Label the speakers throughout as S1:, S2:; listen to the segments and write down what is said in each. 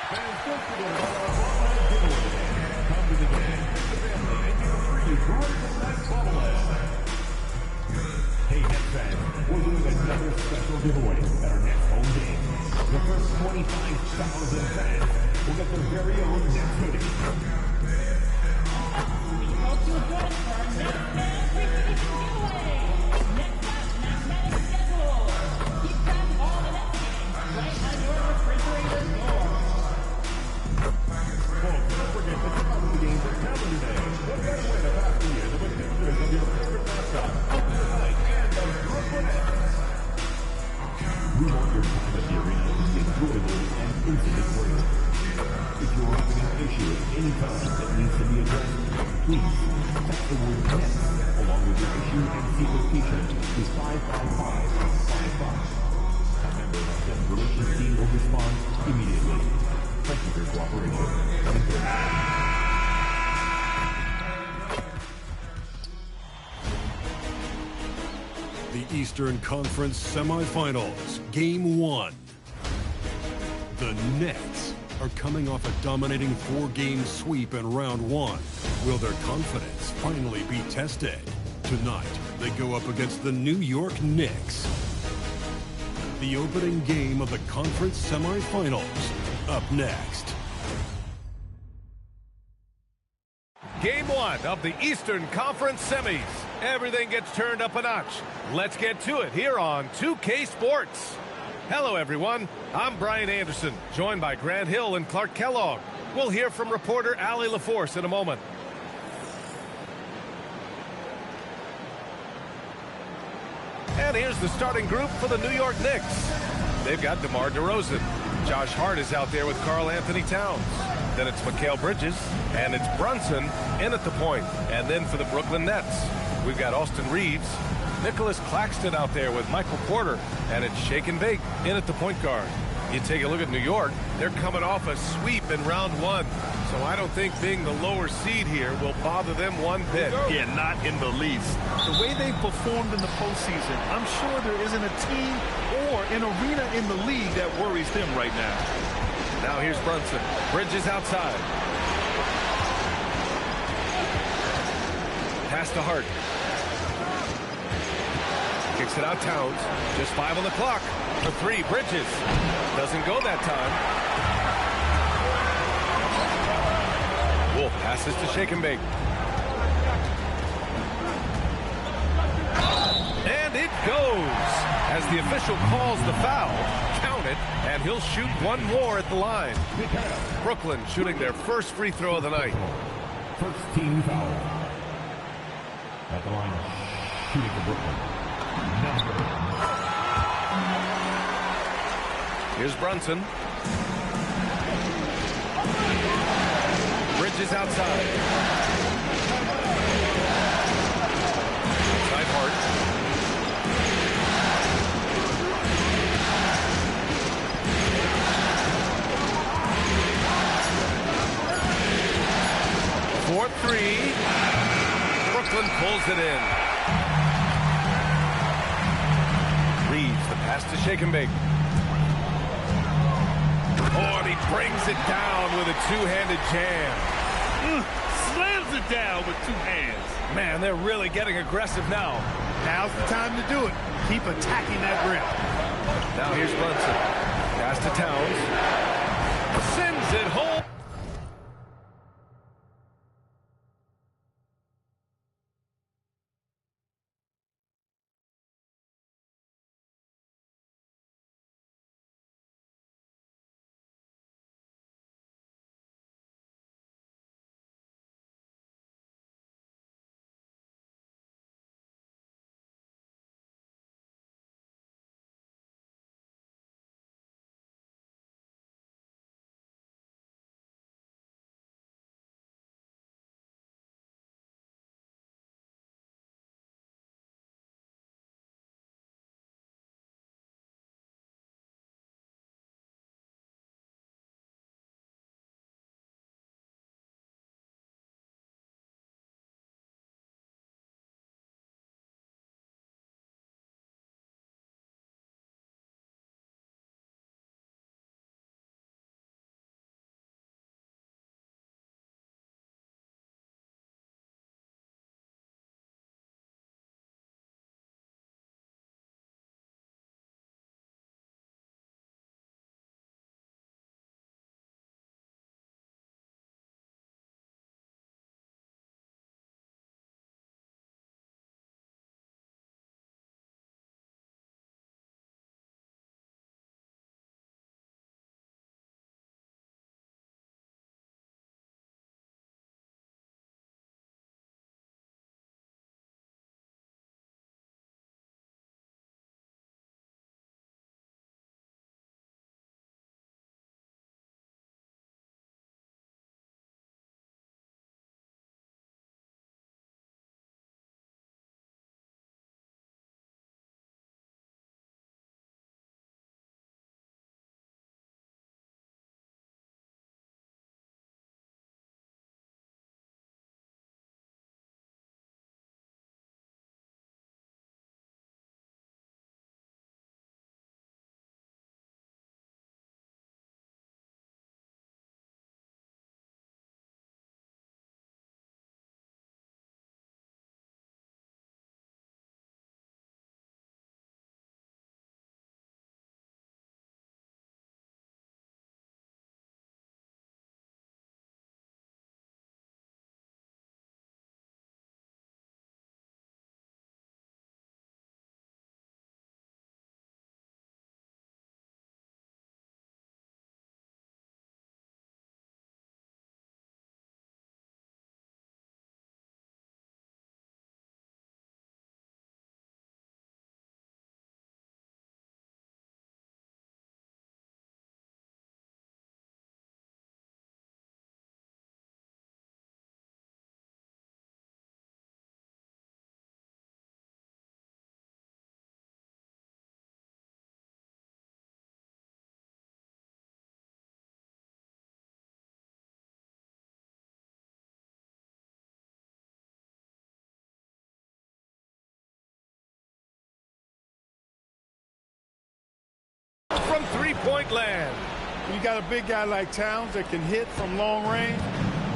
S1: Fans, don't forget about our online giveaway today. Come to the game, the family, and get a free Drive Night bobblehead. Hey, Nets fans, we're doing another special giveaway at our Nets home game. The first 25,000 fans will get their very own Nets hoodie.
S2: We hope you join us for our Nets fan appreciation giveaway. Next up, mathematic schedule. Keep track of all the Nets games right on your refrigerator door.
S1: Folks, don't forget to check out the games at Calendar Day. What better way to pass the year than with pictures of your favorite mascot, of the night, and the Brooklyn Nets. We want your time at the arena to be enjoyable and intimate for you. If you're having an issue at any time that needs to be addressed, please text the word Nets along with your issue and seat location to 55555. A member of our Nets relations team will respond immediately. Thank you for your cooperation.
S3: The Eastern Conference Semifinals, Game 1. The Nets are coming off a dominating 4-game sweep in Round 1. Will their confidence finally be tested? Tonight, they go up against the New York Knicks. The opening game of the conference semifinals, up next.
S4: Game 1 of the Eastern Conference Semis. Everything gets turned up a notch. Let's get to it here on 2K Sports. Hello, everyone. I'm Brian Anderson, joined by Grant Hill and Clark Kellogg. We'll hear from reporter Allie LaForce in a moment. And here's the starting group for the New York Knicks. They've got DeMar DeRozan. Josh Hart is out there with Karl Anthony Towns. Then it's Mikal Bridges, and it's Brunson in at the point. And then for the Brooklyn Nets, we've got Austin Reeves, Nicholas Claxton out there with Michael Porter, and it's Shake and Bake in at the point guard. You take a look at New York, they're coming off a sweep in Round 1. So I don't think being the lower seed here will bother them one bit.
S5: Yeah, not in the least. The way they performed in the postseason, I'm sure there isn't a team or an arena in the league that worries them right now.
S4: Now here's Brunson. Bridges outside. Pass to Hart. Kicks it out Towns. Just 5 on the clock. For 3, Bridges. Doesn't go that time. Wolf passes to Shake and Bake. And it goes. As the official calls the foul, count it, and he'll shoot one more at the line. Brooklyn shooting their first free throw of the night.
S1: First team foul. At the line, shooting for Brooklyn.
S4: Here's Brunson. Bridges outside. Outside Hart. For 3. Brooklyn pulls it in. Reeves, the pass to Shake and Bake. Oh, and he brings it down with a two-handed jam.
S5: Slams it down with 2 hands.
S4: Man, they're really getting aggressive now.
S5: Now's the time to do it. Keep attacking that rim.
S4: Now here's Brunson. Pass to Towns. Sends it home. from three-point land.
S6: You got a big guy like Towns that can hit from long range.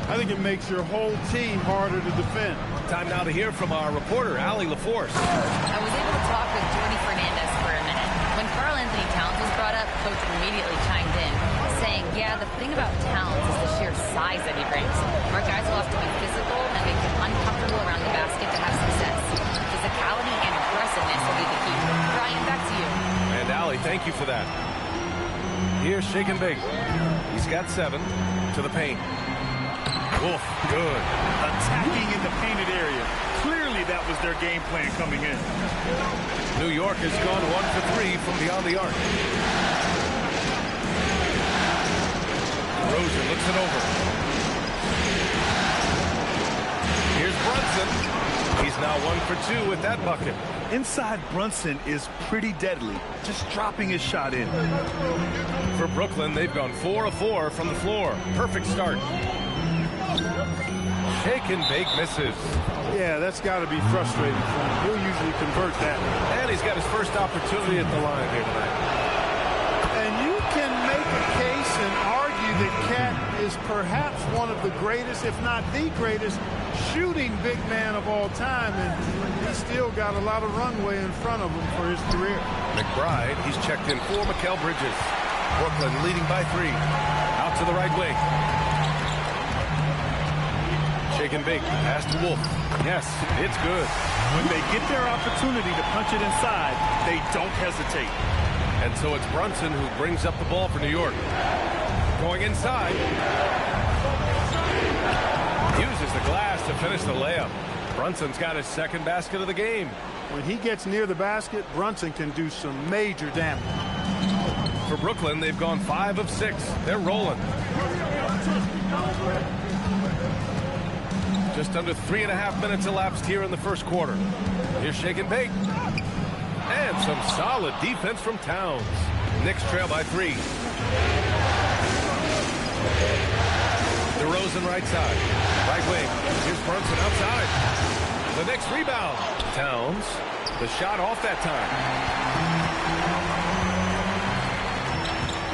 S6: I think it makes your whole team harder to defend.
S4: Time now to hear from our reporter, Allie LaForce.
S7: I was able to talk with Jordy Fernandez for a minute. When Karl Anthony Towns was brought up, Coach immediately chimed in, saying, yeah, the thing about Towns is the sheer size that he brings. Our guys will have to be physical and make him uncomfortable around the basket to have success. Physicality and aggressiveness will be the key. Brian, back to you.
S4: And Allie, thank you for that. Here's Shake and Bake. He's got 7 to the paint. Wolf, good.
S5: Attacking in the painted area. Clearly that was their game plan coming in.
S4: New York has gone 1 for 3 from beyond the arc. Rosen looks it over. Here's Brunson. He's now 1 for 2 with that bucket.
S5: Inside Brunson is pretty deadly, just dropping his shot in.
S4: For Brooklyn, they've gone 4 of 4 from the floor. Perfect start. Shake and Bake misses.
S6: Yeah, that's got to be frustrating for him. He'll usually convert that.
S4: And he's got his first opportunity at the line here tonight.
S6: And you can make a case and argue that Cat is perhaps one of the greatest, if not the greatest, shooting big man of all time. And he's still got a lot of runway in front of him for his career.
S4: McBride, he's checked in for Mikal Bridges. Brooklyn leading by 3. Out to the right wing. Shake and Bake, pass to Wolf. Yes, it's good.
S5: When they get their opportunity to punch it inside, they don't hesitate.
S4: And so it's Brunson who brings up the ball for New York. Going inside. Uses the glass to finish the layup. Brunson's got his second basket of the game.
S6: When he gets near the basket, Brunson can do some major damage.
S4: For Brooklyn, they've gone 5 of 6. They're rolling. Just under 3.5 minutes elapsed here in the first quarter. Here's Shake and Bake. And some solid defense from Towns. Knicks trail by 3. DeRozan right side. Right wing. Here's Brunson outside. The Knicks rebound. Towns. The shot off that time.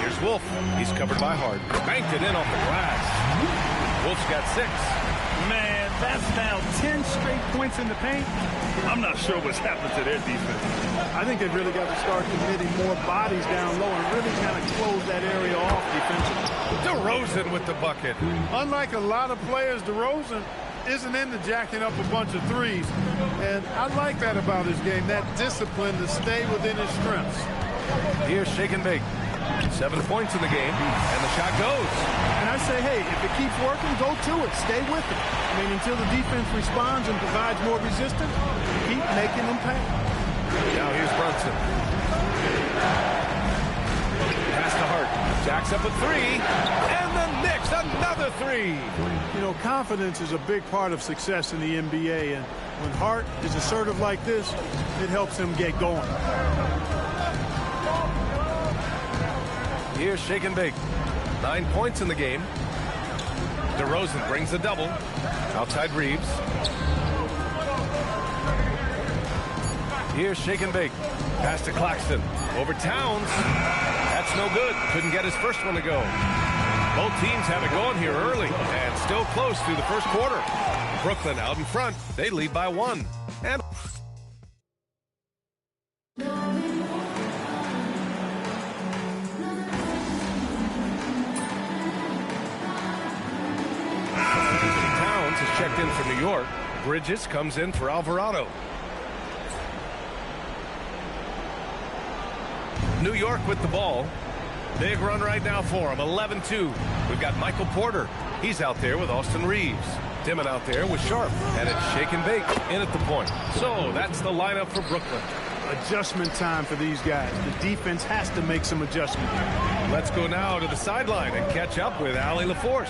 S4: Here's Wolf. He's covered by Hart. Banked it in off the glass. Wolf's got 6.
S5: Man, that's now 10 straight points in the paint. I'm not sure what's happened to their defense.
S6: I think they've really got to start committing more bodies down low and really kind of close that area off defensively.
S4: DeRozan with the bucket.
S6: Unlike a lot of players, DeRozan isn't into jacking up a bunch of threes. And I like that about his game, that discipline to stay within his strengths.
S4: Here's Shake and Bake. 7 points in the game, and the shot goes.
S6: And I say, hey, if it keeps working, go to it. Stay with it. I mean, until the defense responds and provides more resistance, keep making them pay.
S4: Now here's Brunson. Pass to Hart. Jacks up a 3, and the Knicks another 3.
S6: You know, confidence is a big part of success in the NBA, and when Hart is assertive like this, it helps him get going.
S4: Here's Shake and Bake. 9 points in the game. DeRozan brings the double. Outside Reeves. Here's Shake and Bake. Pass to Claxton. Over Towns. That's no good. Couldn't get his first one to go. Both teams have it going here early and still close through the first quarter. Brooklyn out in front. They lead by 1. And checked in for New York. Bridges comes in for Alvarado. New York with the ball. Big run right now for him. 11-2. We've got Michael Porter. He's out there with Austin Reeves. Dimon out there with Sharp. And it's Shake and Bake in at the point. So that's the lineup for Brooklyn.
S6: Adjustment time for these guys. The defense has to make some adjustment.
S4: Let's go now to the sideline and catch up with Allie LaForce.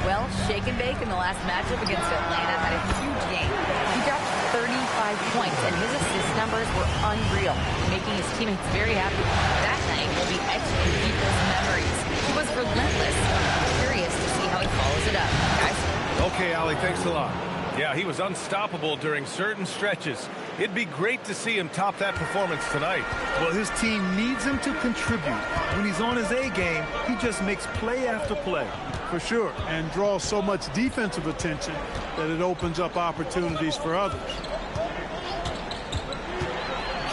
S7: Well, Shake and Bake in the last matchup against Atlanta had a huge game. He dropped 35 points, and his assist numbers were unreal, making his teammates very happy. That night will be etched in people's memories. He was relentless. I'm curious to see how he follows it up. Guys?
S4: Okay, Allie, thanks a lot. Yeah, he was unstoppable during certain stretches. It'd be great to see him top that performance tonight.
S5: Well, his team needs him to contribute. When he's on his A game, he just makes play after play.
S6: For sure, and draws so much defensive attention that it opens up opportunities for others.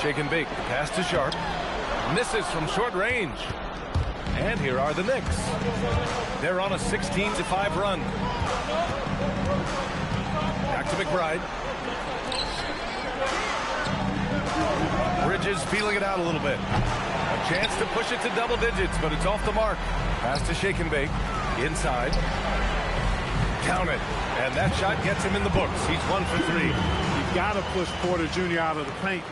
S4: Shake and bake, pass to Sharp. Misses from short range. And here are the Knicks. They're on a 16-5 run. Back to McBride. Bridges feeling it out a little bit. A chance to push it to double digits, but it's off the mark. Pass to Shake and Bake. Inside. Count it. And that shot gets him in the books. He's 1 for 3.
S6: You've got to push Porter Jr. out of the paint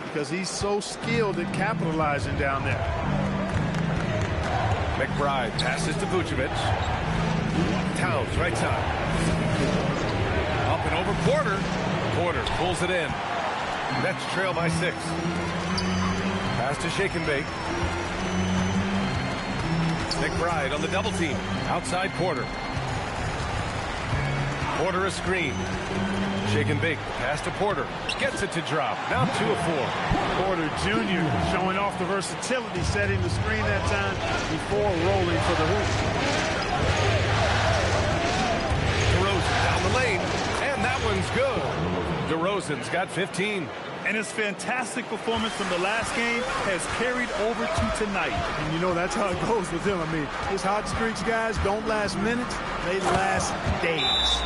S6: because he's so skilled at capitalizing down there.
S4: McBride passes to Vucevic. Towns, right side. Up and over Porter. Porter pulls it in. Nets trail by 6. Pass to Shake and Bake. McBride on the double team. Outside Porter. Porter a screen. Shake and Bake. Pass to Porter. Gets it to drop. Now 2 of 4.
S6: Porter Jr. showing off the versatility, setting the screen that time before rolling for the hoop.
S4: DeRozan down the lane. And that one's good. DeRozan's got 15.
S5: And his fantastic performance from the last game has carried over to tonight.
S6: And you know, that's how it goes with him. I mean, his hot streaks, guys, don't last minutes. They last days.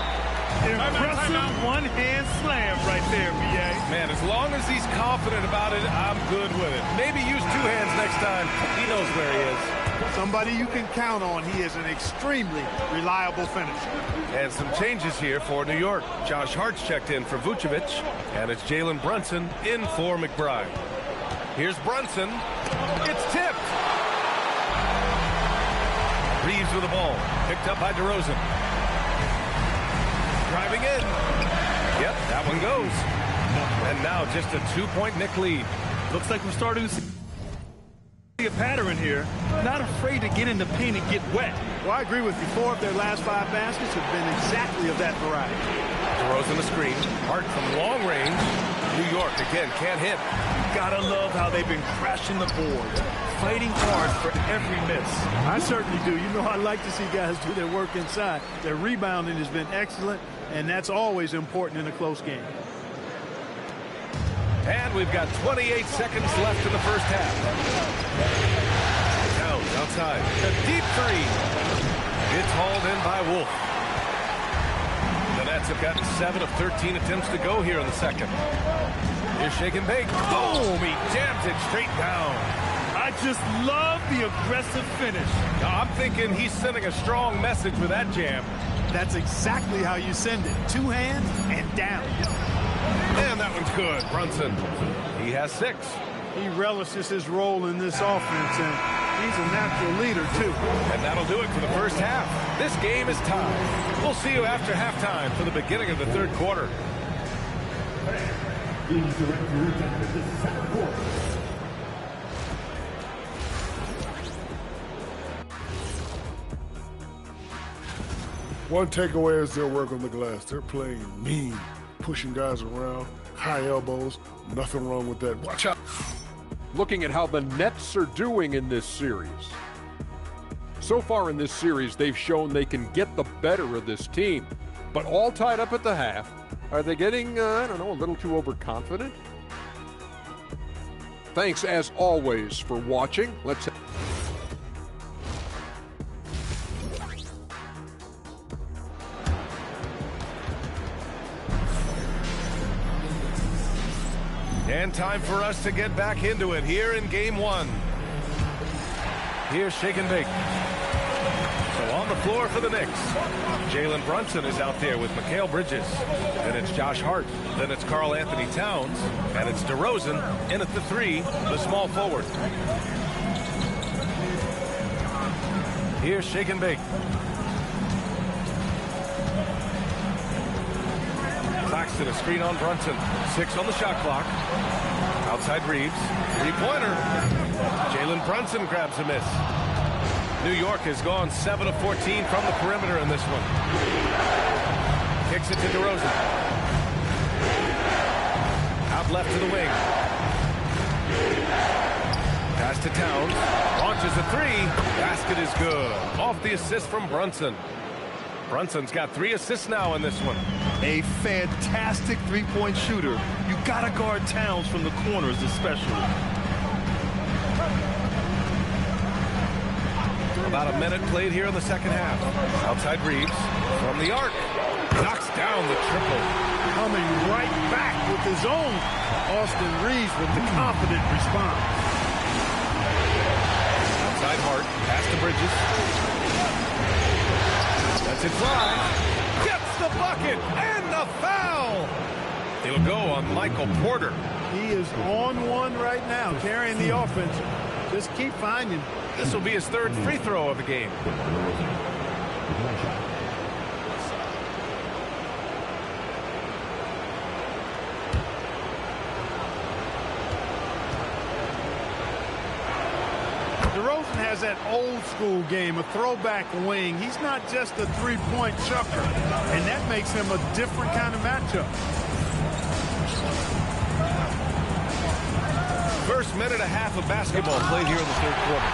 S5: Impressive one-hand slam right there, B.A.
S4: Man, as long as he's confident about it, I'm good with it. Maybe use 2 hands next time. He knows where he is.
S6: Somebody you can count on. He is an extremely reliable finisher.
S4: And some changes here for New York. Josh Hart's checked in for Vucevic, and it's Jalen Brunson in for McBride. Here's Brunson. It's tipped. Reeves with the ball. Picked up by DeRozan. Driving in. Yep, that one goes. And now just a 2-point Knick lead.
S5: Looks like we're starting to see a pattern here. Not afraid to get in the paint and get wet.
S6: Well, I agree with you. 4 of their last 5 baskets have been exactly of that variety.
S4: DeRozan the screen. Hart from long range. New York again can't hit.
S5: Gotta love how they've been crashing the board, fighting hard for every miss.
S6: I certainly do. You know, I like to see guys do their work inside. Their rebounding has been excellent, and that's always important in a close game.
S4: And we've got 28 seconds left in the first half. Towns outside. A deep 3. It's hauled in by Wolf. The Nets have gotten 7 of 13 attempts to go here in the second. Here's Shake and Bake. Boom! He jams it straight down.
S5: I just love the aggressive finish.
S4: Now, I'm thinking he's sending a strong message with that jam.
S6: That's exactly how you send it. 2 hands and down.
S4: And that one's good. Brunson. He has 6.
S6: He relishes his role in this offense, and he's a natural leader, too.
S4: And that'll do it for the first half. This game is tied. We'll see you after halftime for the beginning of the third quarter.
S8: One takeaway is their work on the glass. They're playing mean, pushing guys around, high elbows. Nothing wrong with that. Watch out.
S9: Looking at how the Nets are doing in this series. So far in this series, they've shown they can get the better of this team. But all tied up at the half. Are they getting, I don't know, a little too overconfident? Thanks, as always, for watching. Let's...
S4: And time for us to get back into it here in game 1. Here's Shake and Bake. So on the floor for the Knicks. Jalen Brunson is out there with Mikal Bridges. Then it's Josh Hart. Then it's Karl Anthony Towns. And it's DeRozan in at the 3, the small forward. Here's Shake and Bake. Claxton a screen on Brunson. 6 on the shot clock. Outside Reeves. 3-pointer. Jalen Brunson grabs a miss. New York has gone 7 of 14 from the perimeter in this one. Kicks it to DeRozan. Out left to the wing. Pass to Towns. Launches a three. Basket is good. Off the assist from Brunson. Brunson's got 3 assists now in this one.
S5: A fantastic three-point shooter. You gotta guard Towns from the corners especially.
S4: About a minute played here in the second half. Outside Reeves from the arc. Knocks down the triple.
S6: Coming right back with his own. Austin Reeves with the confident response.
S4: Outside Hart. Pass to Bridges. Lets it fly. Gets the bucket and the foul. It'll go on Michael Porter.
S6: He is on one right now, carrying the offense. Just keep finding.
S4: This will be his 3rd free throw of the game.
S6: DeRozan has that old school game, a throwback wing. He's not just a three-point chucker, and that makes him a different kind of matchup.
S4: First minute and a half of basketball played here in the 3rd quarter.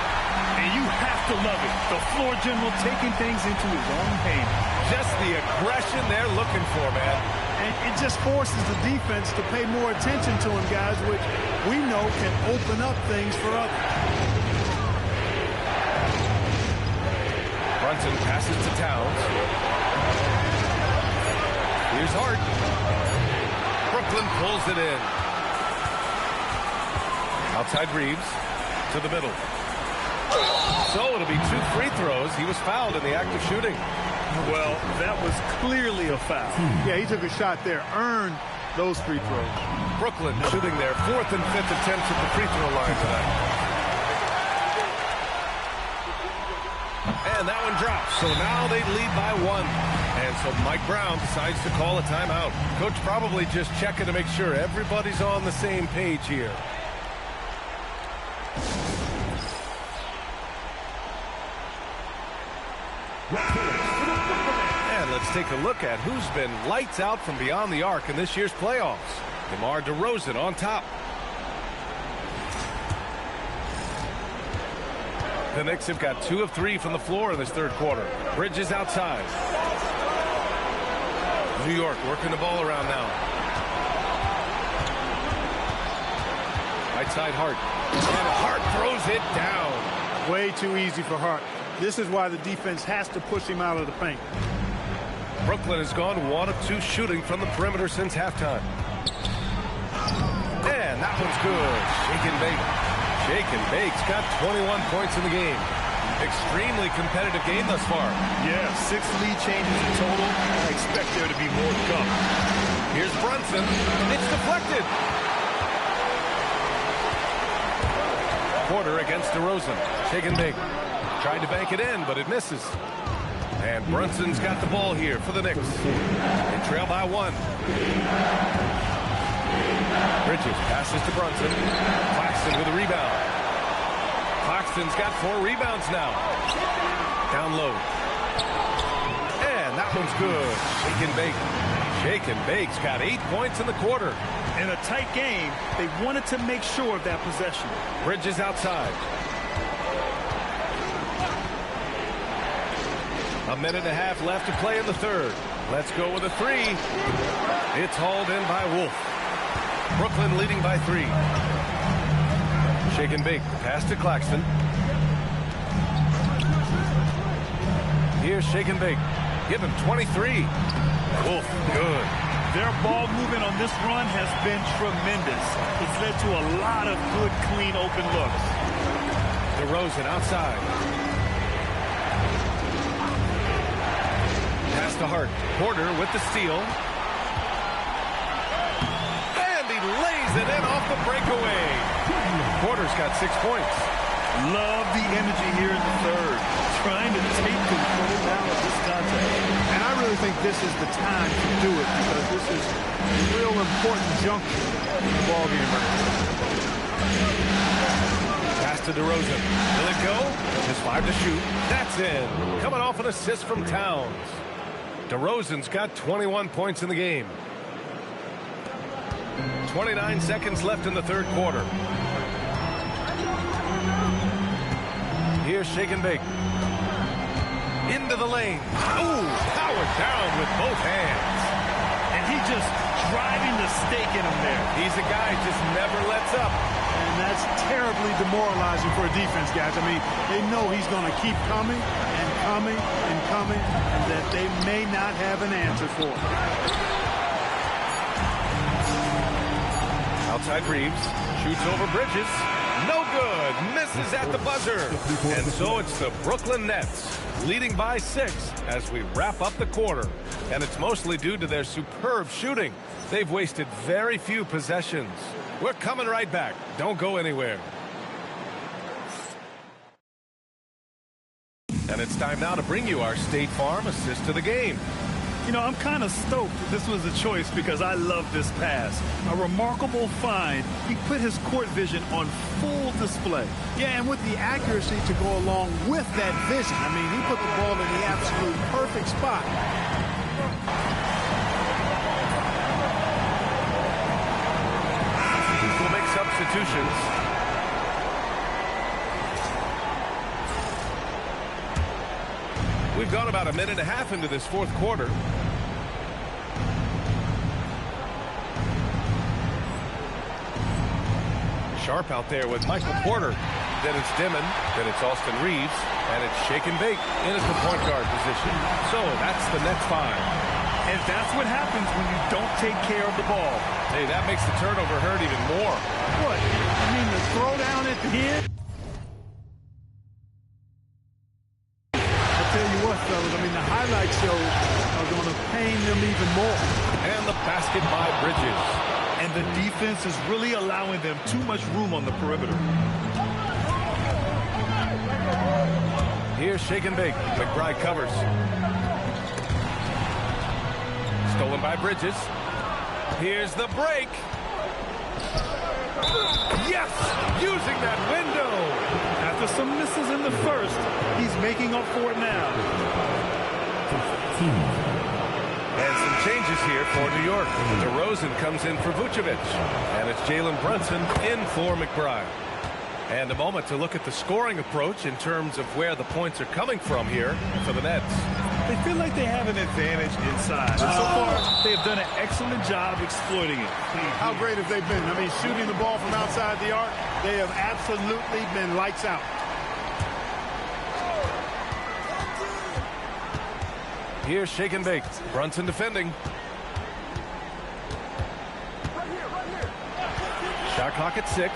S5: And you have to love it. The floor general taking things into his own hands.
S4: Just the aggression they're looking for, man.
S6: And it just forces the defense to pay more attention to him, guys, which we know can open up things for others.
S4: Brunson passes to Towns. Here's Hart. Brooklyn pulls it in. Outside Reeves to the middle. So it'll be 2 free throws. He was fouled in the act of shooting.
S5: Well, that was clearly a foul.
S6: Yeah, he took a shot there, earned those free throws.
S4: Brooklyn shooting their 4th and 5th attempts at the free throw line tonight. And that one drops. So now they lead by 1. And so Mike Brown decides to call a timeout. Coach probably just checking to make sure everybody's on the same page here. And let's take a look at who's been lights out from beyond the arc in this year's playoffs. DeMar DeRozan on top. The Knicks have got 2 of 3 from the floor in this 3rd quarter. Bridges outside. New York working the ball around now. Right side Hart. And Hart throws it down.
S6: Way too easy for Hart. This is why the defense has to push him out of the paint.
S4: Brooklyn has gone 1 of 2 shooting from the perimeter since halftime. And that one's good. Shake and bake. Shake and bake's got 21 points in the game. Extremely competitive game thus far.
S5: Yeah, 6 lead changes in total. I expect there to be more to come.
S4: Here's Brunson. It's deflected. Porter against DeRozan. Shake and bake. Tried to bank it in, but it misses. And Brunson's got the ball here for the Knicks. They trail by 1. Bridges passes to Brunson. Claxton with a rebound. Claxton's got 4 rebounds now. Down low. And that one's good. Shake and bake. Shake and bake's got 8 points in the quarter.
S5: In a tight game, they wanted to make sure of that possession.
S4: Bridges outside. A minute and a half left to play in the 3rd. Let's go with a 3. It's hauled in by Wolf. Brooklyn leading by 3. Shake and bake. Pass to Claxton. Here's Shake and bake. Give him 23. Wolf, good.
S5: Their ball movement on this run has been tremendous. It's led to a lot of good, clean, open looks.
S4: DeRozan outside. Pass to Hart. Porter with the steal. And he lays it in off the breakaway. Porter's got 6 points.
S5: Love the energy here in the 3rd. Trying to take control now of this contest.
S6: And I really think this is the time to do it because this is a real important juncture in the ballgame right now.
S4: Pass to DeRozan. Will it go? Just 5 to shoot. That's in. Coming off an assist from Towns. DeRozan's got 21 points in the game. 29 seconds left in the third quarter. Here's shake and bake. Into the lane. Ooh, powered down with both hands.
S5: And he just driving the stake in him there.
S4: He's a guy who just never lets up.
S6: And that's terribly demoralizing for a defense, guys. I mean, they know he's going to keep coming and coming and coming, and that they may not have an answer for it.
S4: Outside Reeves, shoots over Bridges. No good, misses at the buzzer. And so it's the Brooklyn Nets, leading by 6 as we wrap up the quarter. And it's mostly due to their superb shooting. They've wasted very few possessions. We're coming right back. Don't go anywhere. And it's time now to bring you our State Farm assist to the game.
S5: You know, I'm kind of stoked this was a choice because I love this pass. A remarkable find. He put his court vision on full display.
S6: Yeah, and with the accuracy to go along with that vision. I mean, he put the ball in the absolute perfect spot.
S4: We'll make substitutions. We've gone about a minute and a half into this fourth quarter. Sharp out there with Michael Porter. Then it's Dimon. Then it's Austin Reeves. And it's shake and bake in at the point guard position. So that's the Nets 5.
S5: And that's what happens when you don't take care of the ball.
S4: Hey, that makes the turnover hurt even more.
S6: What? I mean, the throwdown at the end? Tell you what, fellas, I mean, the highlight shows are going to pain them even more.
S4: And the basket by Bridges.
S5: And the defense is really allowing them too much room on the perimeter.
S4: Here's shake and bake. McBride covers. Stolen by Bridges. Here's the break. Yes! Using that window.
S5: After some misses in the first, he's making up for it now.
S4: And some changes here for New York. DeRozan comes in for Vucevic. And it's Jalen Brunson in for McBride. And a moment to look at the scoring approach in terms of where the points are coming from here for the Nets.
S5: They feel like they have an advantage inside. And so far, they have done an excellent job exploiting it.
S6: How great have they been? I mean, shooting the ball from outside the arc, they have absolutely been lights out.
S4: Here's shake and bake. Brunson defending. Shot clock at 6.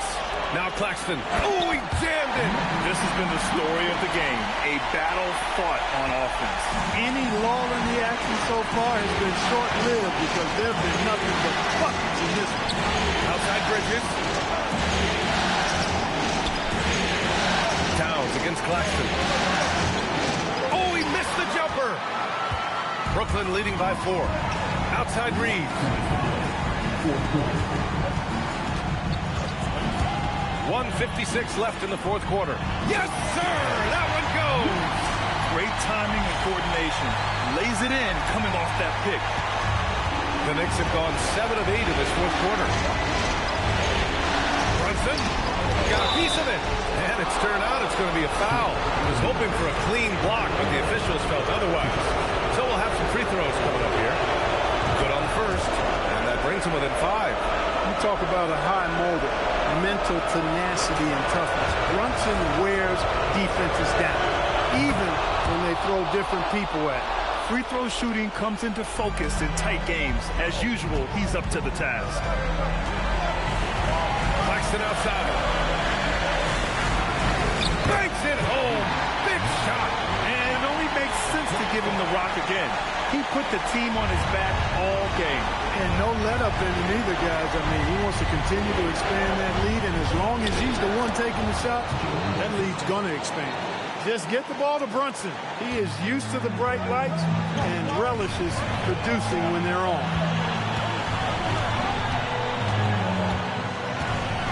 S4: Now Claxton. Oh, he jammed it.
S5: This has been the story of the game. A battle fought on offense.
S6: Any lull in the action so far has been short-lived because there have been nothing but buckets in this one.
S4: Outside Bridges. Towns against Claxton. Oh, he missed the jumper. Brooklyn leading by 4. Outside Reeves. 1:56 left in the fourth quarter. Yes, sir! That one goes!
S5: Great timing and coordination. Lays it in coming off that pick.
S4: The Knicks have gone 7 of 8 in this fourth quarter. Brunson got a piece of it. And it's turned out it's going to be a foul. He was hoping for a clean block, but the officials felt otherwise. So we'll have some free throws coming up here. Good on the first, and that brings him within 5.
S6: You talk about a high-molded, mental tenacity and toughness. Brunson wears defenses down, even when they throw different people at it.
S5: Free throw shooting comes into focus in tight games. As usual, he's up to the task.
S4: Claxton outside. Banks it home. Big shot.
S5: And it only makes sense to give him the rock again. He put the team on his back all game.
S6: And no let-up in him either, guys. I mean, he wants to continue to expand that lead, and as long as he's the one taking the shots, that lead's going to expand. Just get the ball to Brunson. He is used to the bright lights and relishes producing when they're on.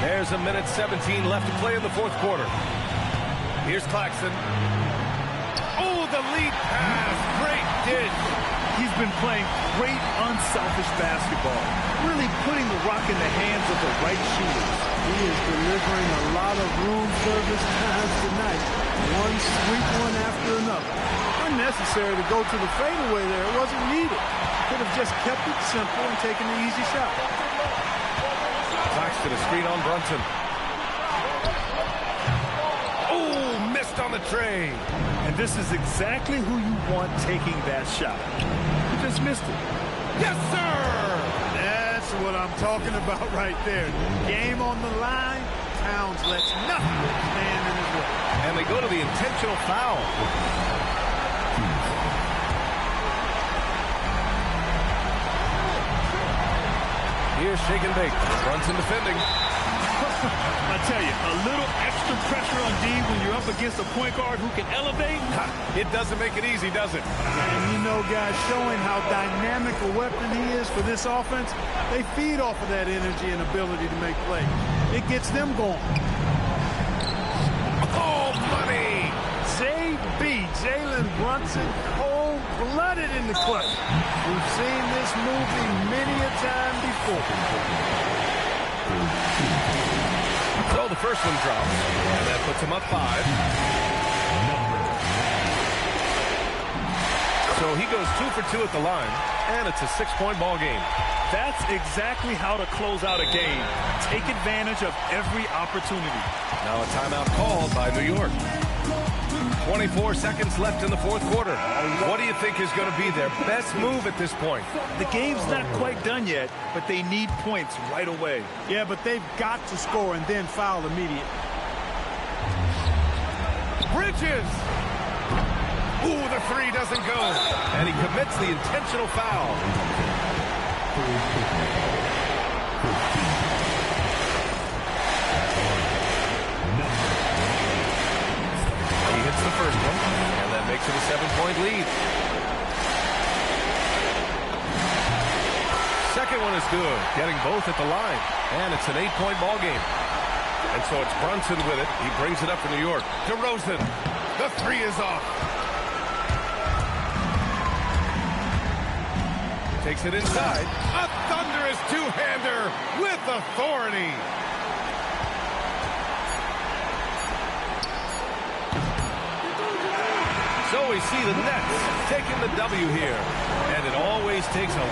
S4: There's a minute 17 left to play in the fourth quarter. Here's Claxton. Oh, the lead pass. Great dish.
S5: He's been playing great, unselfish basketball, really putting the rock in the hands of the right shooters.
S6: He is delivering a lot of room service times tonight. One sweet one after another. Unnecessary to go to the fadeaway there. It wasn't needed. Could have just kept it simple and taken the easy shot.
S4: Claxton a screen on Brunson. Oh, missed on the tray.
S5: And this is exactly who you want taking that shot. You just missed it.
S4: Yes, sir!
S6: That's what I'm talking about right there. Game on the line. Towns lets nothing stand in his way.
S4: And they go to the intentional foul. Here's shake and bake. Brunson defending.
S5: I tell you, a little extra pressure on D when you're up against a point guard who can elevate.
S4: It doesn't make it easy, does it?
S6: And you know, guys, showing how dynamic a weapon he is for this offense, they feed off of that energy and ability to make plays. It gets them going.
S4: Oh, money!
S6: JB, Jalen Brunson, cold-blooded in the clutch. We've seen this movie many a time before.
S4: So the first one drops, and that puts him up 5. So he goes 2 for 2 at the line, and it's a 6-point ball game.
S5: That's exactly how to close out a game. Take advantage of every opportunity.
S4: Now a timeout called by New York. 24 seconds left in the fourth quarter. What do you think is going to be their best move at this point?
S5: The game's not quite done yet, but they need points right away.
S6: Yeah, but they've got to score and then foul immediately.
S4: Bridges! Ooh, the 3 doesn't go. And he commits the intentional foul. He hits the first one, and that makes it a 7-point lead. Second one is good, getting both at the line. And it's an 8-point ball game. And so it's Brunson with it. He brings it up for New York. DeRozan. The 3 is off. Takes it inside. A thunderous two-hander with authority. So we see the Nets taking the W here. And it always takes a